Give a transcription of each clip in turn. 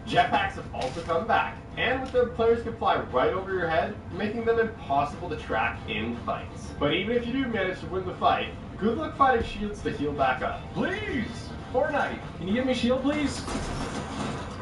Jetpacks have also come back, and with them, players can fly right over your head, making them impossible to track in fights. But even if you do manage to win the fight, good luck finding shields to heal back up. Please! Fortnite, can you give me a shield, please?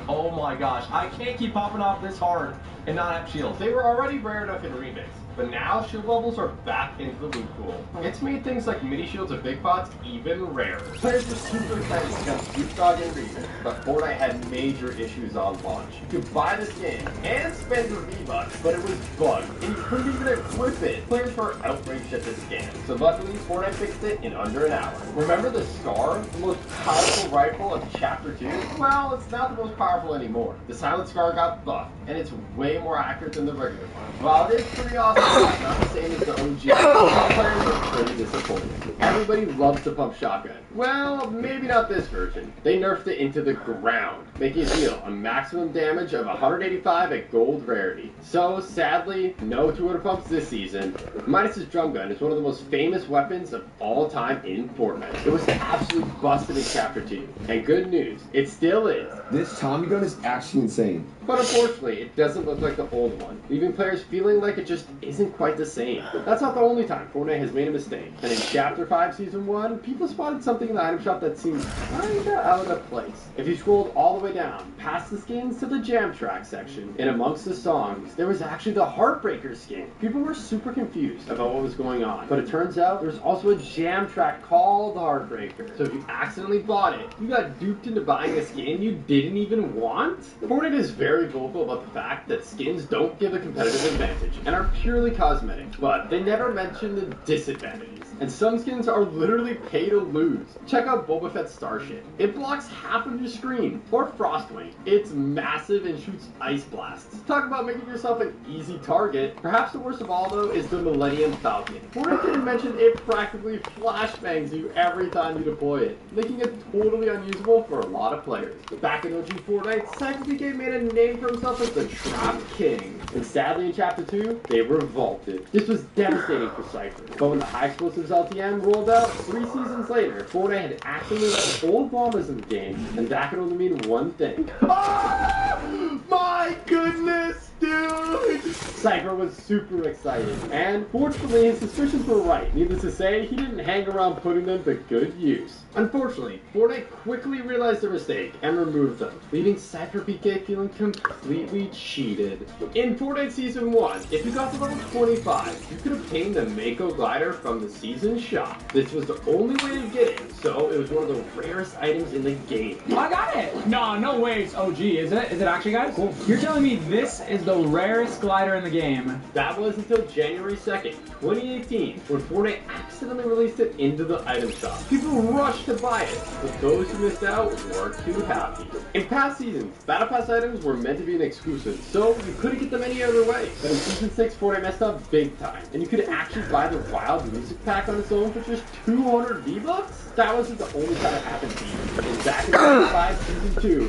Oh my gosh, I can't keep popping off this hard and not have shields. They were already rare enough in Remix, but now shield levels are back into the loot pool. It's made things like mini shields and big pots even rarer. Players were super excited to jump Leapfrog in Remix, but Fortnite had major issues on launch. You could buy the skin and spend your V-Bucks, but it was bugged, and you couldn't even equip it. Players were outraged at this skin, so luckily Fortnite fixed it in under an hour. Remember the Scar, the most powerful rifle of Chapter 2? Well, it's not the most powerful anymore. The Silent Scar got buffed, and it's way more accurate than the regular one. While it is pretty awesome, it's not the same as the OG. Some players are pretty disappointed. Everybody loves to pump shotgun. Well, maybe not this version. They nerfed it into the ground, making it deal a maximum damage of 185 at gold rarity. So, sadly, no 200 pumps this season. Midas' drum gun is one of the most famous weapons of all time in Fortnite. It was absolutely busted in Chapter 2. And good news, it still is. This Tommy gun is actually insane. But unfortunately, it doesn't look like the old one, leaving players feeling like it just isn't quite the same. That's not the only time Fortnite has made a mistake. And in Chapter 5 Season 1, people spotted something in the item shop that seemed kinda out of place. If you scrolled all the way down, past the skins to the jam track section, and amongst the songs, there was actually the Heartbreaker skin. People were super confused about what was going on, but it turns out there's also a jam track called Heartbreaker. So if you accidentally bought it, you got duped into buying a skin you didn't even want? Fortnite is very vocal about the fact that skins don't give a competitive advantage and are purely cosmetic, but they never mention the disadvantages. And some skins are literally pay to lose. Check out Boba Fett's Starship. It blocks half of your screen. Or Frostwing. It's massive and shoots ice blasts. Talk about making yourself an easy target. Perhaps the worst of all though is the Millennium Falcon. Fortnite didn't mention it practically flashbangs you every time you deploy it, making it totally unusable for a lot of players. Back in OG Fortnite, CypherPK made a name for himself as the Trap King. And sadly in Chapter 2, they revolted. This was devastating for Cypher. But when the high explosives LTM rolled out 3 seasons later, Fortnite had accidentally let old llamas in the game, and that could only mean one thing. Oh my goodness, dude! Cypher was super excited, and fortunately his suspicions were right. Needless to say, he didn't hang around putting them to good use. Unfortunately, Fortnite quickly realized their mistake and removed them, leaving CypherPK feeling completely cheated. In Fortnite Season 1, if you got to level 25, you could obtain the Mako glider from the season shop. This was the only way to get it, so it was one of the rarest items in the game. I got it! No way it's OG, is it? Is it actually, guys? Cool. You're telling me this is the rarest glider in the game? That was until January 2nd, 2018, when Fortnite accidentally released it into the item shop. People rushed to buy it, but those who missed out were too happy. In past seasons, Battle Pass items were meant to be an exclusive, so you couldn't get them any other way. But in Season 6, Fortnite messed up big time, and you could actually buy the Wild Music Pack on its own for just 200 V-Bucks? That wasn't the only time it happened either. And back in Battle 5 Season 2,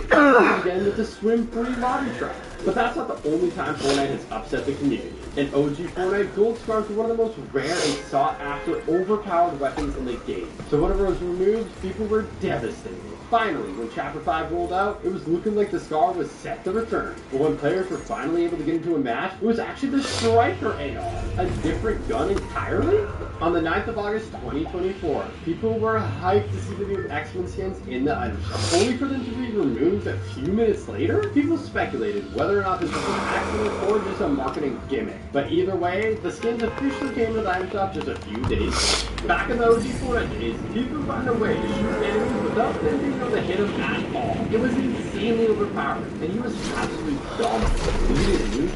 again with the swim-free lobby track. But that's not the only time Fortnite has upset the community. In OG Fortnite, gold scarves were one of the most rare and sought-after, overpowered weapons in the game. So whenever it was removed, people were devastated. Finally, when Chapter 5 rolled out, it was looking like the Scar was set to return. But when players were finally able to get into a match, it was actually the Striker AR, a different gun entirely? On the 9th of August 2024, people were hyped to see the new X-Men skins in the item shop, only for them to be removed a few minutes later? People speculated whether or not this was an accident or just a marketing gimmick. But either way, the skins officially came to the item shop just a few days later. Back in the OG Fortnite days, people found a way to shoot enemies without them being able to hit him at all. It was insanely overpowered, and he was absolutely dominant. He didn't lose.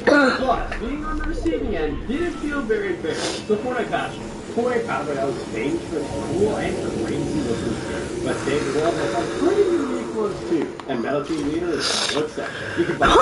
But being on the receiving end didn't feel very fair. So Fortnite Passion. Fortnite Battle Royale was famous for its cool and crazy looking skins, but Save the World has some pretty unique ones too. And Metal Team Leader is no exception. You can buy it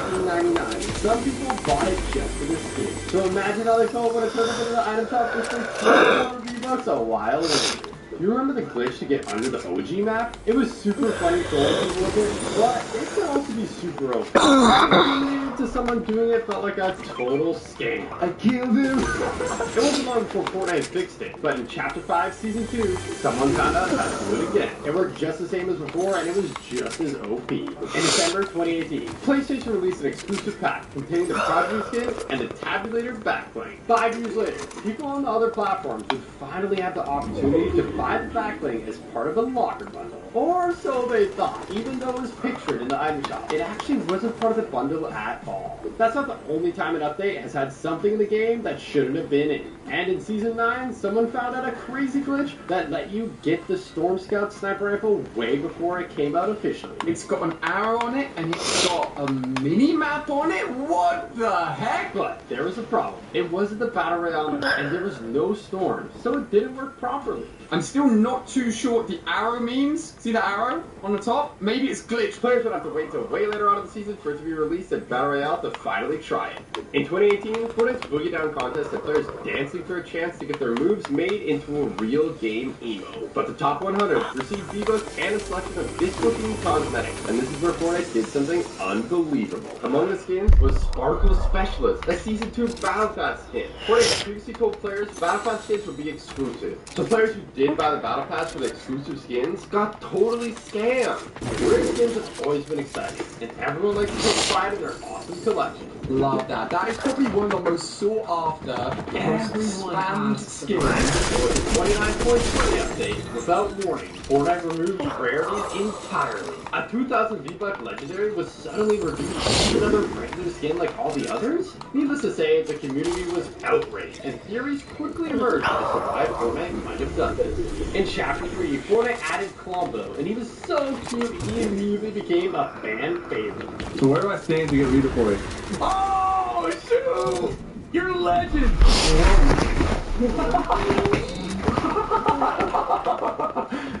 for $19.99. Some people bought it just for this skin. So imagine how they felt when it turned up into the item shop just for 200 V-Bucks a while later. You remember the glitch to get under the OG map? It was super funny trolling people with it, but it could also be super OP. it to someone doing it felt like a total scam. I killed him. It wasn't long before Fortnite fixed it, but in Chapter 5, Season 2, someone found out how to do it again. It worked just the same as before, and it was just as OP. In December 2018, PlayStation released an exclusive pack containing the Prodigy skin and the Tabulator backbling. 5 years later, people on the other platforms would finally have the opportunity to buy the backbling as part of a locker bundle. Or so they thought, even though it was pictured in the item shop. It actually wasn't part of the bundle at all. That's not the only time an update has had something in the game that shouldn't have been in. And in Season 9, someone found out a crazy glitch that let you get the Storm Scout sniper rifle way before it came out officially. It's got an arrow on it, and it's got a mini-map on it? What the heck? But there was a problem. It wasn't the Battle Royale, and there was no storm, so it didn't work properly. I'm still not too sure what the arrow means. See the arrow on the top? Maybe it's glitched. Players would have to wait till way later on in the season for it to be released at Battle Royale to finally try it. In 2018, Fortnite's Boogie Down contest had players dancing for a chance to get their moves made into a real game emo. But the top 100 received V-Bucks and a selection of disc-looking cosmetics, and this is where Fortnite did something unbelievable. Among the skins was Sparkle Specialist, a Season 2 Battle Pass skin. Fortnite had previously told players Battle Pass skins would be exclusive, so players who did buy the Battle Pass for the exclusive skins got totally scammed. Rare skins have always been exciting, and everyone likes to take pride in their awesome collection. Love that. That is probably one of the most sought after, most spammed skins. For the 29.3 update, without warning, Fortnite removed rarities entirely. A 2000 V-Buck legendary was suddenly reduced to another regular skin like all the others? Needless to say, the community was outraged, and theories quickly emerged as to why Fortnite might have done this. In Chapter 3, Fortnite added Colombo, and he was so cute he immediately became a fan favorite. So where do I stand to get redeployed? Oh, shoot! You're a legend!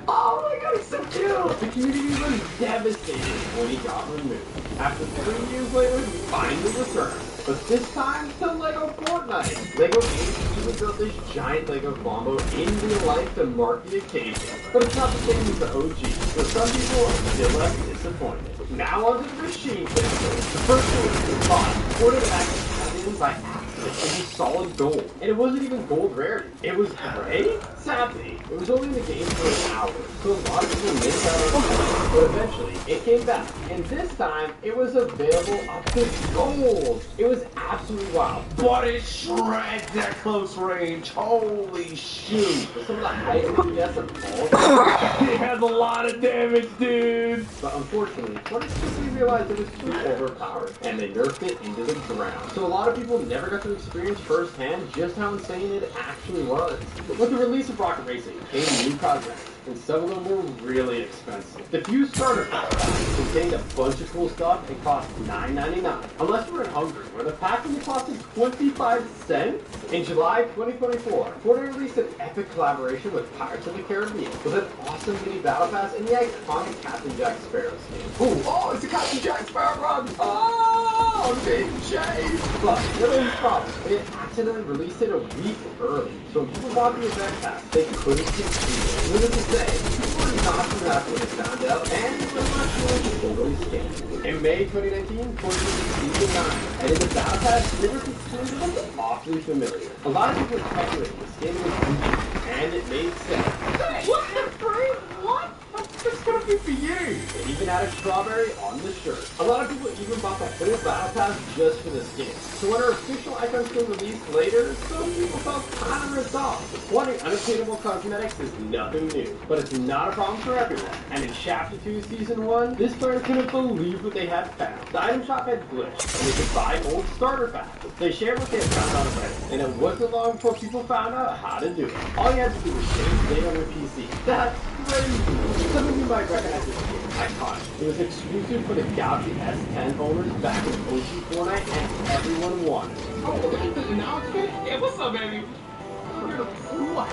Oh my god, it's so cute! The community was devastated when he got removed. After 3 years later, he finally returned. But this time to Lego Fortnite. Lego Games even built this giant Lego Colombo in real life to mark the occasion. But it's not the same as the OG, so some people are still left disappointed. Now onto the machine pistol. The first one was bought. Fortnite actually cut in by accident. It was solid gold. And it wasn't even gold rarity. It was gray? Sadly, it was only in the game for an hour, so a lot of people missed out on it. But eventually, it came back. And this time, it was available up to gold. It was absolutely wild. But it shreds at close range. Holy shoot. With some of the highest FPS of all time. It has a lot of damage, dude. But unfortunately, Fortnite quickly realized it was too overpowered, and they nerfed it into the ground. So a lot of people never got to experience firsthand just how insane it actually was. With the release of Rocket Racing came new cosmetics, and some of them were really expensive. The few starter packs contained a bunch of cool stuff and cost $9.99. Unless you were in Hungary, where the pack only costed 25 cents. In July 2024, Fortnite released an epic collaboration with Pirates of the Caribbean, with an awesome mini battle pass and the iconic Captain Jack Sparrow skin. Ooh, oh, it's a Captain Jack Sparrow run! Oh, I'm being chased! But the only problem, they accidentally released it a week early, so when people bought the event pass, they couldn't continue. Needless to say, people were not too happy when they found out, and they were not feeling totally scammed. In May 2019, Fortnite released Season 9, and in the battle pass, there were some skins that looked awfully familiar. A lot of people were speculating the skin was Gucci, and it made sense. What the freak? What? What's gonna be for you? It even had a strawberry on the shirt. A lot of people even bought the whole battle pass just for the skin. So when our official icon skin released later, some people felt kind of ripped off. Wanting unobtainable cosmetics is nothing new, but it's not a problem for everyone. And in Chapter 2 Season 1, this player couldn't believe what they had found. The item shop had glitched, and they could buy old starter packs. They shared what they had found on Reddit, and it wasn't long before people found out how to do it. All you had to do was change the date on your PC. That's crazy. Some of you might recognize this game. Iconic. It was exclusive for the Galaxy S10 owners back in OG Fortnite, and everyone wanted it. Oh, look at this announcement. Hey, what's up, baby? What?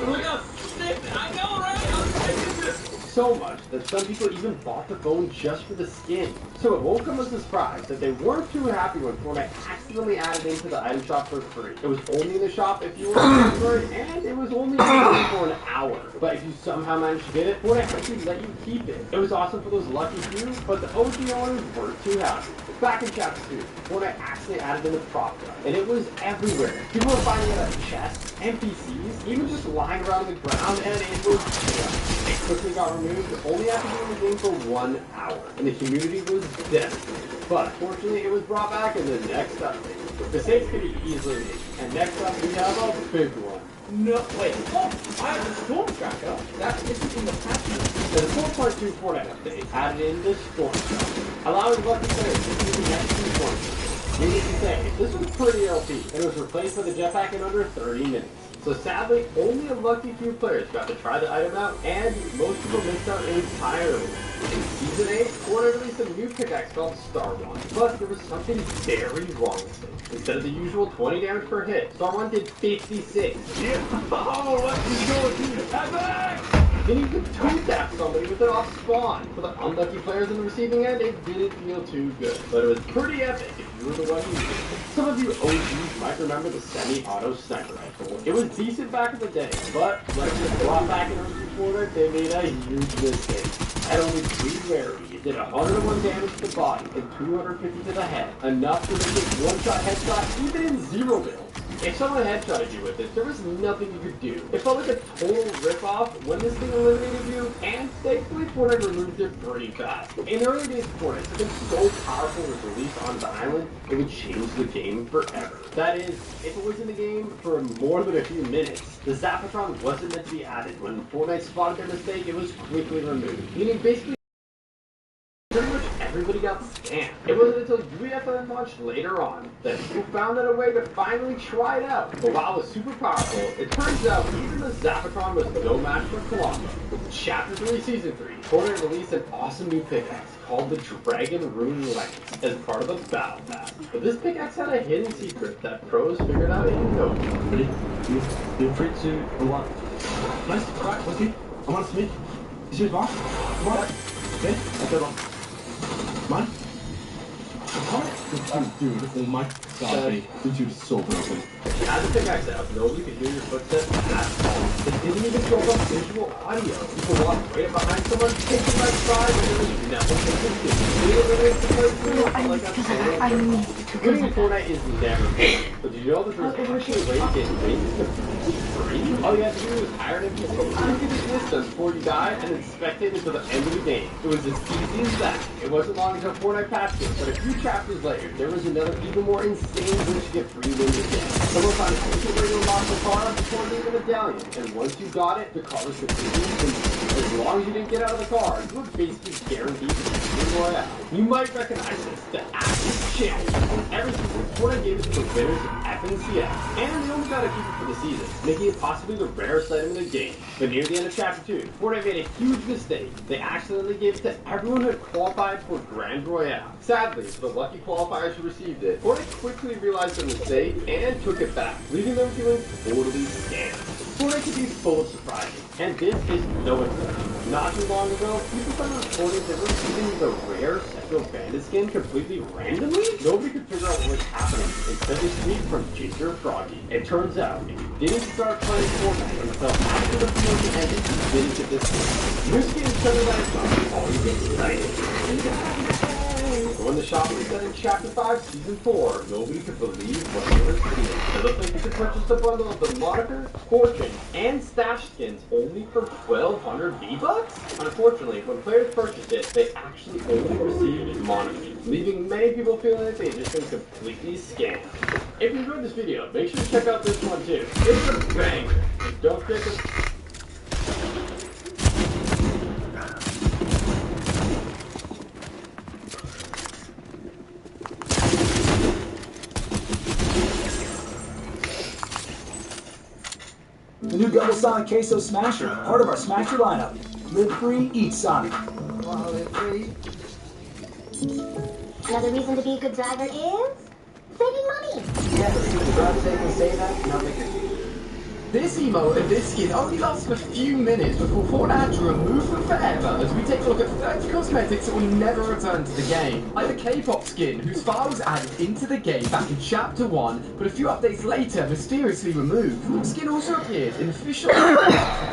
Look how stiff. I know, right? I'm taking this. so much that some people even bought the phone just for the skin. So it won't come as a surprise that they weren't too happy when Fortnite accidentally added into the item shop for free. It was only in the shop if you were on Android, and it was only for an hour. But if you somehow managed to get it, Fortnite actually let you keep it. It was awesome for those lucky few, but the OG owners weren't too happy. Back in Chapter 2, Fortnite actually added in the prop gun, and it was everywhere. People were finding it at chests, NPCs, even just lying around the ground, and it was chaos. It quickly got removed, only after being in the game for 1 hour, and the community was devastated. But fortunately, it was brought back in the next update. The saves could be easily made, and next up we have a big one. No, wait. Oh, I have the storm tracker. That isn't in the patch notes. The 4.2 Fortnite update added in the storm tracker, allowing lucky players to use the next 2 storm. Needless to say, this was pretty LP, and it was replaced with a jetpack in under 30 minutes. So sadly, only a lucky few players got to try the item out, and most people missed out entirely. In Season 8, Fortnite released a new pickaxe called Star One, but there was something very wrong with it. Instead of the usual 20 damage per hit, Star One did 56. Yeah. Oh, let's go, dude. Epic! Then you could two-tap somebody with it off spawn. For the unlucky players on the receiving end, it didn't feel too good. But it was pretty epic if you were the one using it. Some of you OGs might remember the semi-auto sniper rifle. It was decent back in the day, but when it was brought back in OG Fortnite, they made a huge mistake. At only 3 rarity, it did 101 damage to the body and 250 to the head. Enough to make it one-shot headshot even in 0 builds. If someone headshotted you with it, there was nothing you could do. It felt like a total rip-off when this thing eliminated you, and thankfully Fortnite removed it pretty fast. In the early days of Fortnite, something so powerful was released on the island, it would change the game forever. That is, if it was in the game for more than a few minutes. The Zapatron wasn't meant to be added. When Fortnite spotted their mistake, it was quickly removed, meaning basically pretty much everybody got scammed. It wasn't until UEFN launched later on that people found out a way to finally try it out. But while it was super powerful, it turns out even the Zapatron was no match for Colombo. Chapter 3, Season 3, Fortnite released an awesome new pickaxe called the Dragon Rune Lance as part of the Battle Pass. But this pickaxe had a hidden secret that pros figured out in no time. Ready? You're free to what? Nice. Right, okay. I want to submit. Is yours boss? Come on. Okay. I got on. Mine? Dude, oh my god, this dude is so broken. As the pickaxe out, nobody could hear your footsteps at all. It didn't even show up visual audio. People walked right behind someone, taking my side, and there was nothing they could do. They eliminated the place Winning in Fortnite is never fun. But did you know that there's actually a way to get wings completely free? All you had to do was hire an NPC, you could dismiss them before you died, and then spectate until the end of the game. It was as easy as that. It wasn't long until Fortnite patched it, but a few chapters later, there was another even more insane glitch to get free wins again. Someone found a secret way to unlock the car before leaving the medallion, and once you got it, the car was completely invincible. As long as you didn't get out of the car, you were basically guaranteed to win Royale. You might recognize this, the active challenge. Every season, Fortnite gave it to the winners of FNCS, and they only got to keep it for the season, making it possibly the rarest item in the game. But near the end of Chapter 2, Fortnite made a huge mistake. They accidentally gave it to everyone who had qualified for Grand Royale. Sadly, for the lucky qualifiers who received it, Fortnite quickly realized their mistake and took it back, leaving them feeling totally scammed. Fortnite can be full of surprises, and this is no exception. Not too long ago, people started reporting they were receiving the rare Central Bandit skin completely randomly. Nobody could figure out what was happening until they tweeted from Ginger Froggy. It turns out, if you didn't start playing Fortnite until after the promotion ended, you didn't get this skin. New skin is coming out, all you get excited. When the shop reset in Chapter 5, Season 4, nobody could believe what they were seeing. It looked like you could purchase the bundle of the Moniker, Fortune, and Stash skins only for 1,200 V-Bucks? Unfortunately, when players purchased it, they actually only received Moniker, leaving many people feeling that they had just been completely scammed. If you enjoyed this video, make sure to check out this one too. It's a banger. Don't forget to... The new Double Sonic Queso Smasher, part of our Smasher lineup. Live free, eat Sonic. Live free. Another reason to be a good driver is saving money. Yeah, for God sake and say that, now make it. This emote and this skin only lasted a few minutes before Fortnite had to remove them forever as we take a look at 30 cosmetics that will never return to the game. Like the K-pop skin, whose file was added into the game back in Chapter 1, but a few updates later mysteriously removed. The skin also appeared in official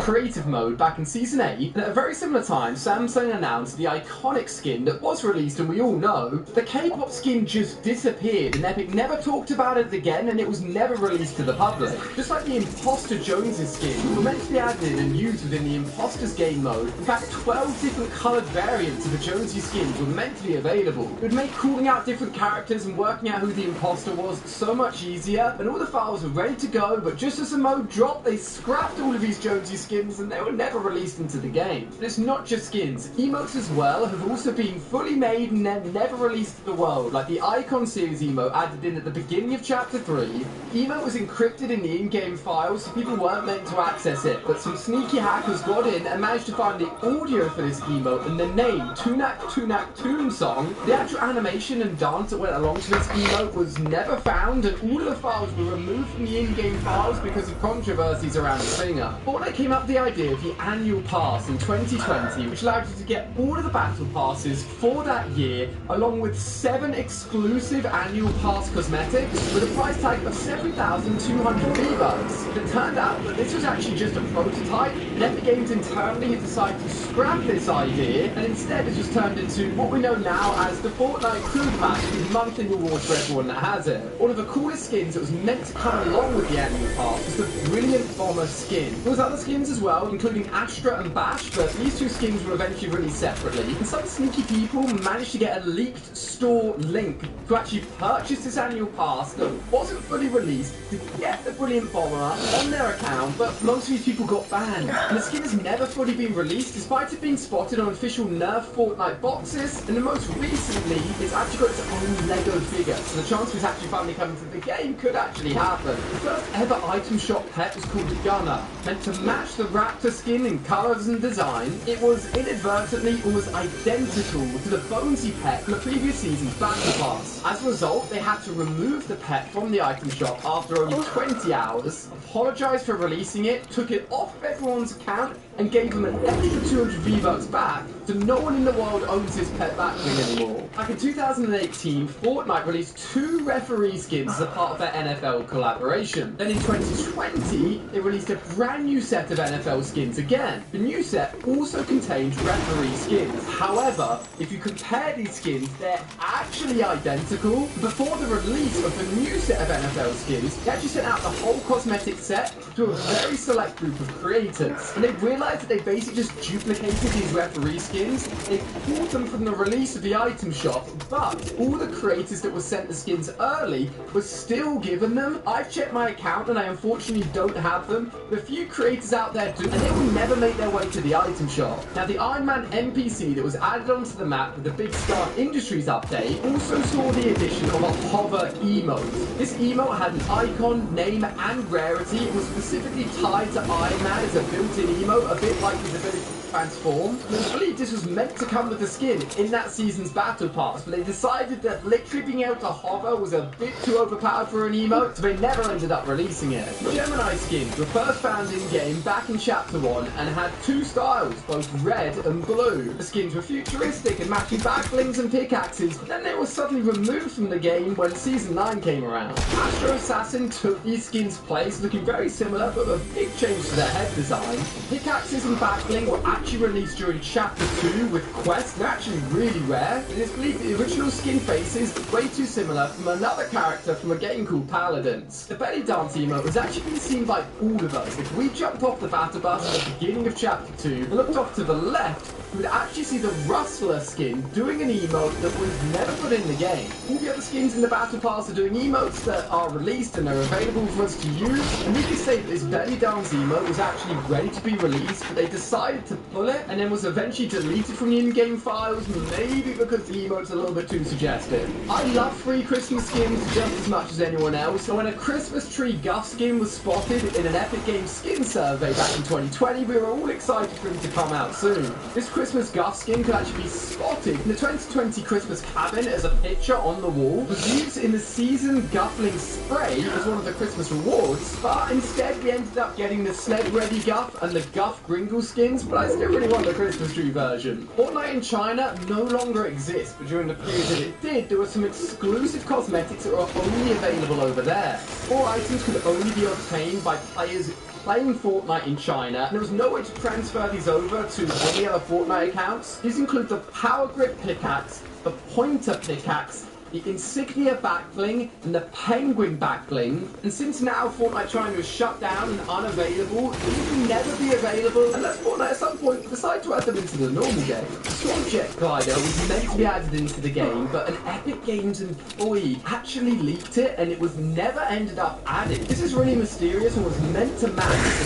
creative mode back in Season 8, and at a very similar time, Samsung announced the iconic skin that was released, and we all know, the K-pop skin just disappeared, and Epic never talked about it again, and it was never released to the public. Just like the Imposter Jones's skin, were meant to be added in and used within the Imposters game mode. In fact, 12 different coloured variants of the Jonesy skins were meant to be available. It would make calling out different characters and working out who the imposter was so much easier, and all the files were ready to go, but just as the mode dropped, they scrapped all of these Jonesy skins and they were never released into the game. But it's not just skins. Emotes as well have also been fully made and then never released to the world, like the Icon series emote added in at the beginning of Chapter 3. The emote was encrypted in the in-game files, so people weren't meant to access it, but some sneaky hackers got in and managed to find the audio for this emote and the name, Tunak Tunak Toon Song. The actual animation and dance that went along to this emote was never found, and all of the files were removed from the in-game files because of controversies around the singer. Fortnite came up with the idea of the annual pass in 2020, which allowed you to get all of the battle passes for that year, along with 7 exclusive annual pass cosmetics, with a price tag of 7,200 V-Bucks. It turned out that this was actually just a prototype, and Epic Games internally had decided to scrap this idea, and instead it just turned into what we know now as the Fortnite Crew Pass, with monthly rewards for everyone that has it. One of the coolest skins that was meant to come along with the annual pass was the Brilliant Bomber skin. There was other skins as well, including Astra and Bash, but these two skins were eventually released separately, and some sneaky people managed to get a leaked store link to actually purchase this annual pass that wasn't fully released to get the Brilliant Bomber on their account, but most of these people got banned. And the skin has never fully been released, despite it being spotted on official Nerf Fortnite boxes, and then most recently, it's actually got its own Lego figure, so the chance of it actually finally coming to the game could actually happen. The first ever item shop pet was called the Gunner, meant to match the Raptor skin in colours and design. It was inadvertently almost identical to the Bonesy pet from the previous season's Battle Pass. As a result, they had to remove the pet from the item shop after only 20 hours, apologised for releasing it, took it off of everyone's account, and gave them an extra 200 V-Bucks back, so no one in the world owns this pet backbling anymore. Back in 2018, Fortnite released 2 referee skins as a part of their NFL collaboration. Then in 2020, they released a brand new set of NFL skins again. The new set also contained referee skins. However, if you compare these skins, they're actually identical. Before the release of the new set of NFL skins, they actually sent out the whole cosmetic set to a very select group of creators. And they realized that they basically just duplicated these referee skins. They pulled them from the release of the item shop, but all the creators that were sent the skins early were still given them. I've checked my account and I unfortunately don't have them, but a few creators out there do, and they will never make their way to the item shop. Now, the Iron Man NPC that was added onto the map with the Big Star Industries update also saw the addition of a hover emote. This emote had an icon, name, and rarity. It was specifically tied to Iron Man as a built-in emote, a bit like his ability to transform. I believe this was meant to come with the skin in that season's battle pass, but they decided that literally being able to hover was a bit too overpowered for an emote, so they never ended up releasing it. Gemini skins were first found in-game back in Chapter 1 and had 2 styles, both red and blue. The skins were futuristic and matching backblings and pickaxes, but then they were suddenly removed from the game when Season 9 came around. Astro Assassin took these skins' place, looking very similar, but with a big change to their head design. Pickaxes and backbling were actually released during Chapter 2 with quests. They're actually really rare. It is believed that the original skin faces are way too similar from another character from a game called Paladins. The belly dance emote has actually been seen by all of us. If we jumped off the battle bus at the beginning of Chapter 2 and looked off to the left, we would actually see the Rustler skin doing an emote that was never put in the game. All the other skins in the battle pass are doing emotes that are released and are available for us to use, and we can say that this belly dance emote was actually ready to be released, but they decided to pull it, and then was eventually deleted from the in-game files, maybe because the emote's a little bit too suggestive. I love free Christmas skins just as much as anyone else, so when a Christmas tree Guff skin was spotted in an Epic Games skin survey back in 2020, we were all excited for him to come out soon. This Christmas Guff skin could actually be spotted in the 2020 Christmas cabin as a picture on the wall, was used in the season Guffling spray as one of the Christmas rewards, but instead we ended up getting the Sled Ready Guff and the Guff Gringle skins, but I still really want the Christmas tree version. Fortnite in China no longer exists, but during the period that it did, there were some exclusive cosmetics that were only available over there. 4 items could only be obtained by players playing Fortnite in China, and there was no way to transfer these over to any other Fortnite accounts. These include the Power Grip Pickaxe, the Pointer Pickaxe, the Insignia Backbling, and the Penguin Backbling. And since now Fortnite China is shut down and unavailable, these will never be available unless Fortnite at some point decide to add them into the normal game. The Storm Jet Glider was meant to be added into the game, but an Epic Games employee actually leaked it and it was never ended up added. This is really mysterious and was meant to match the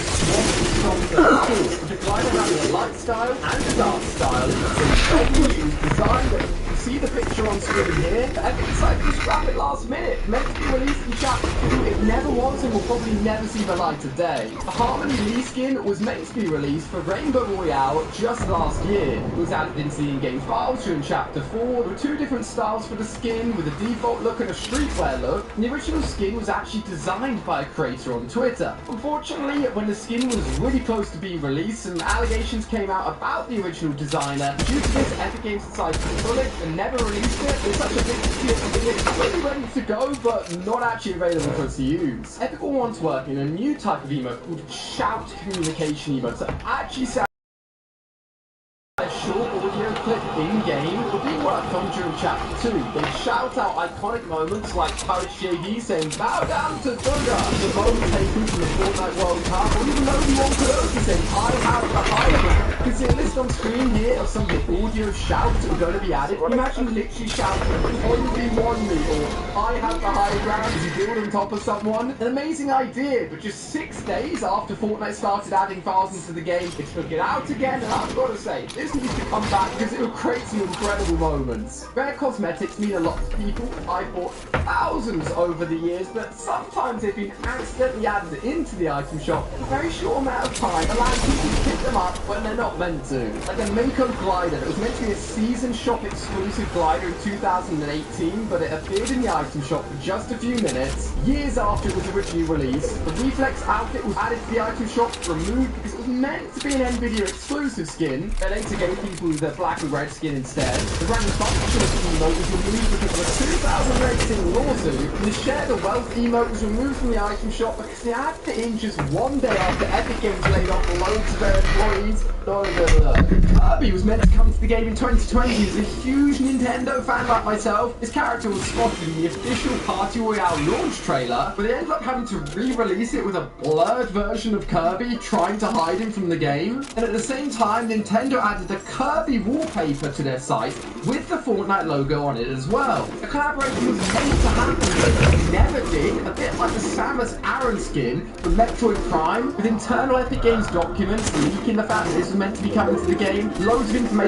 Swamp Storm with the glider having a light style and a dark style. It was designed. See the picture on screen here? Epic decided to scrap it last minute. Meant to be released in Chapter 2, it never was and will probably never see the light of day. The Harmony Lee skin was meant to be released for Rainbow Royale just last year. It was added into the in-game files during Chapter 4. There were 2 different styles for the skin, with a default look and a streetwear look. And the original skin was actually designed by a creator on Twitter. Unfortunately, when the skin was really close to being released, some allegations came out about the original designer. Due to this, Epic Games decided to pull it and never released it. It's such a big deal that it's really ready to go, but not actually available for us to use. Epic will want to work in a new type of emote called shout communication emotes that actually sound a short audio clip in-game will be worked on during Chapter 2. They shout out iconic moments like Courage JD saying, "Bow down to Thunder," the moment taken from the Fortnite World Cup, or even Obi-Wan Kenobi saying, "I have the high ground." You can see a list on screen here of some of the audio shouts that are going to be added. Imagine literally shouting, "Only one me," or "I have the high ground" as you build on top of someone. An amazing idea, but just 6 days after Fortnite started adding files into the game, it took it out again, and I've got to say, this needs to come back because it will create some incredible moments. Rare cosmetics mean a lot to people. I've bought thousands over the years, but sometimes they've been accidentally added into the item shop in a very short amount of time, allowing people to pick them up when they're not meant to. Like the Mako glider that was meant to be a season shop exclusive glider in 2018, but it appeared in the item shop for just a few minutes, years after it was originally released. The Reflex outfit was added to the item shop, removed because it was meant to be an NVIDIA exclusive skin. They later gave people the black and red skin instead. The random functional emote was removed because of a 2018 lawsuit, and the Share the Wealth emote was removed from the item shop because they had it in just 1 day after Epic Games laid off loads of their employees. Kirby was meant to come to the game in 2020 as a huge Nintendo fan like myself. His character was spotted in the official Party Royale launch trailer, but they ended up having to re-release it with a blurred version of Kirby, trying to hide him from the game. And at the same time, Nintendo added the Kirby wallpaper to their site with the Fortnite logo on it as well. A collaboration was meant to happen, but it never did, a bit like the Samus Aran skin from Metroid Prime, with internal Epic Games documents leaking the fact that this was meant to be coming to the game. Loads of information